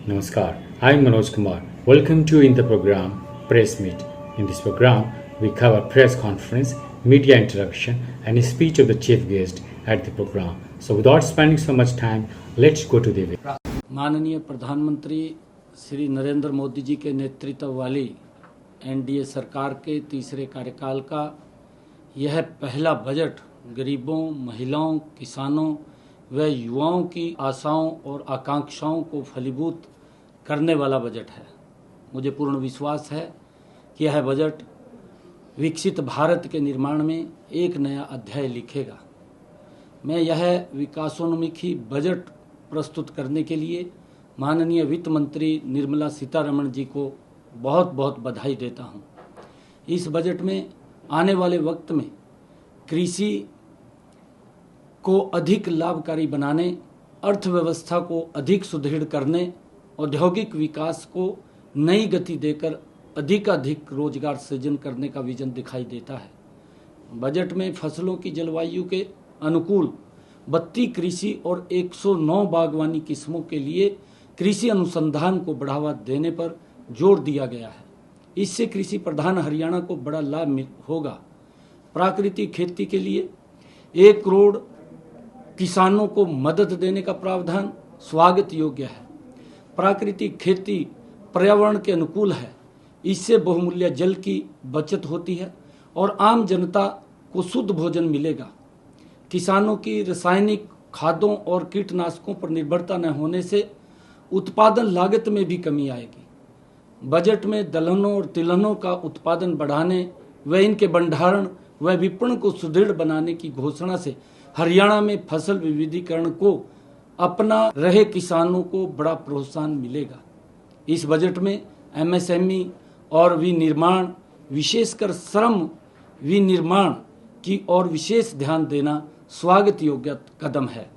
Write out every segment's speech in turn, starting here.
Namaskar, I am Manoj Kumar. Welcome to in the program Press Meet. In this program, we cover press conference, media interaction, and a speech of the chief guest at the program. So, without spending so much time, let's go to the video. माननीय प्रधानमंत्री श्री नरेंद्र मोदी जी के नेतृत्व वाली NDA सरकार के तीसरे कार्यकाल का यह पहला बजट गरीबों, महिलाओं, किसानों व युवाओं की आशाओं और आकांक्षाओं को फलीभूत करने वाला बजट है। मुझे पूर्ण विश्वास है कि यह बजट विकसित भारत के निर्माण में एक नया अध्याय लिखेगा। मैं यह विकासोन्मुखी बजट प्रस्तुत करने के लिए माननीय वित्त मंत्री निर्मला सीतारमण जी को बहुत बहुत बधाई देता हूं। इस बजट में आने वाले वक्त में कृषि को अधिक लाभकारी बनाने, अर्थव्यवस्था को अधिक सुदृढ़ करने, औद्योगिक विकास को नई गति देकर अधिक रोजगार सृजन करने का विजन दिखाई देता है। बजट में फसलों की जलवायु के अनुकूल 32 कृषि और 109 बागवानी किस्मों के लिए कृषि अनुसंधान को बढ़ावा देने पर जोर दिया गया है। इससे कृषि प्रधान हरियाणा को बड़ा लाभ होगा। प्राकृतिक खेती के लिए 1 करोड़ किसानों को मदद देने का प्रावधान स्वागत योग्य है। प्राकृतिक खेती पर्यावरण के अनुकूल है। इससे बहुमूल्य जल की बचत होती है और आम जनता को शुद्ध भोजन मिलेगा। किसानों की रासायनिक खादों और कीटनाशकों पर निर्भरता न होने से उत्पादन लागत में भी कमी आएगी। बजट में दलहनों और तिलहनों का उत्पादन बढ़ाने व इनके भंडारण व विपणन को सुदृढ़ बनाने की घोषणा से हरियाणा में फसल विविधीकरण को अपना रहे किसानों को बड़ा प्रोत्साहन मिलेगा। इस बजट में एमएसएमई और विनिर्माण, विशेषकर श्रम विनिर्माण की ओर विशेष ध्यान देना स्वागत योग्य कदम है।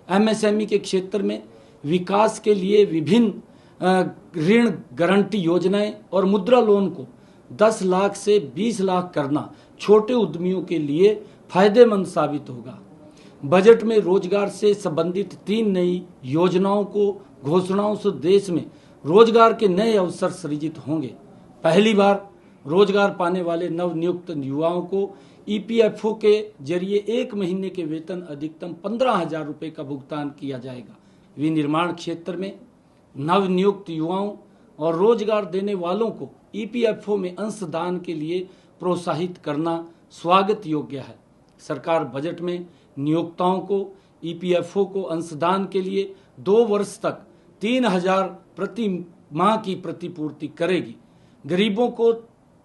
एमएसएमई के क्षेत्र में विकास के लिए विभिन्न ऋण गारंटी योजनाएं और मुद्रा लोन को 10 लाख से 20 लाख करना छोटे उद्यमियों के लिए फायदेमंद साबित होगा। बजट में रोजगार से संबंधित 3 नई योजनाओं को घोषणाओं से देश में रोजगार के नए अवसर सृजित होंगे। पहली बार रोजगार पाने वाले नवनियुक्त युवाओं को ईपीएफओ के जरिए 1 महीने के वेतन अधिकतम 15,000 रुपये का भुगतान किया जाएगा। विनिर्माण क्षेत्र में नवनियुक्त युवाओं और रोजगार देने वालों को ईपीएफओ में अंशदान के लिए प्रोत्साहित करना स्वागत योग्य है। सरकार बजट में नियोक्ताओं को ईपीएफओ को अंशदान के लिए 2 वर्ष तक 3,000 प्रति माह की प्रतिपूर्ति करेगी। गरीबों को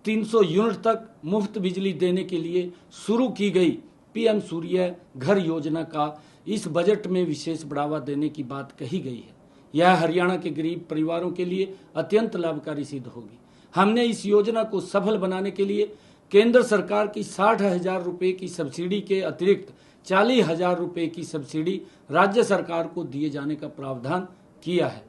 300 यूनिट तक मुफ्त बिजली देने के लिए शुरू की गई पीएम सूर्य घर योजना का इस बजट में विशेष बढ़ावा देने की बात कही गई है। यह हरियाणा के गरीब परिवारों के लिए अत्यंत लाभकारी सिद्ध होगी। हमने इस योजना को सफल बनाने के लिए केंद्र सरकार की 60,000 रुपये की सब्सिडी के अतिरिक्त 40,000 रुपये की सब्सिडी राज्य सरकार को दिए जाने का प्रावधान किया है।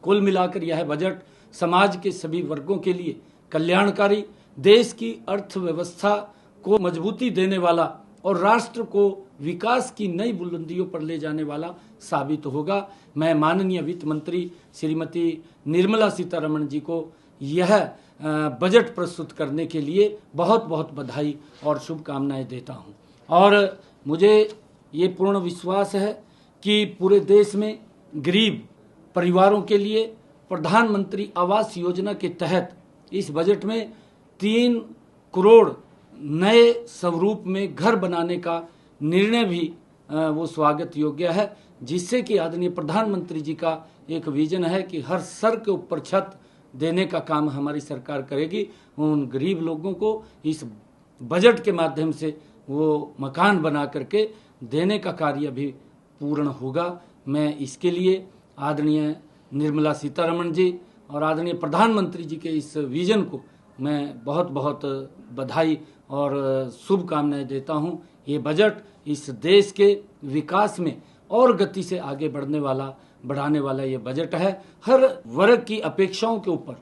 कुल मिलाकर यह बजट समाज के सभी वर्गों के लिए कल्याणकारी, देश की अर्थव्यवस्था को मजबूती देने वाला और राष्ट्र को विकास की नई बुलंदियों पर ले जाने वाला साबित होगा। मैं माननीय वित्त मंत्री श्रीमती निर्मला सीतारमण जी को यह बजट प्रस्तुत करने के लिए बहुत बहुत बधाई और शुभकामनाएं देता हूं। और मुझे ये पूर्ण विश्वास है कि पूरे देश में गरीब परिवारों के लिए प्रधानमंत्री आवास योजना के तहत इस बजट में 3 करोड़ नए स्वरूप में घर बनाने का निर्णय भी वो स्वागत योग्य है, जिससे कि आदरणीय प्रधानमंत्री जी का एक विजन है कि हर सर के ऊपर छत देने का काम हमारी सरकार करेगी। उन गरीब लोगों को इस बजट के माध्यम से वो मकान बना करके देने का कार्य भी पूर्ण होगा। मैं इसके लिए आदरणीय निर्मला सीतारमण जी और आदरणीय प्रधानमंत्री जी के इस विजन को मैं बहुत बहुत बधाई और शुभकामनाएं देता हूं। ये बजट इस देश के विकास में और गति से आगे बढ़ाने वाला ये बजट है। हर वर्ग की अपेक्षाओं के ऊपर,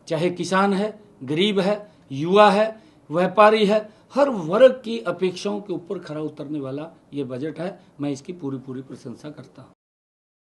चाहे किसान है, गरीब है, युवा है, व्यापारी है, हर वर्ग की अपेक्षाओं के ऊपर खरा उतरने वाला ये बजट है। मैं इसकी पूरी प्रशंसा करता हूँ।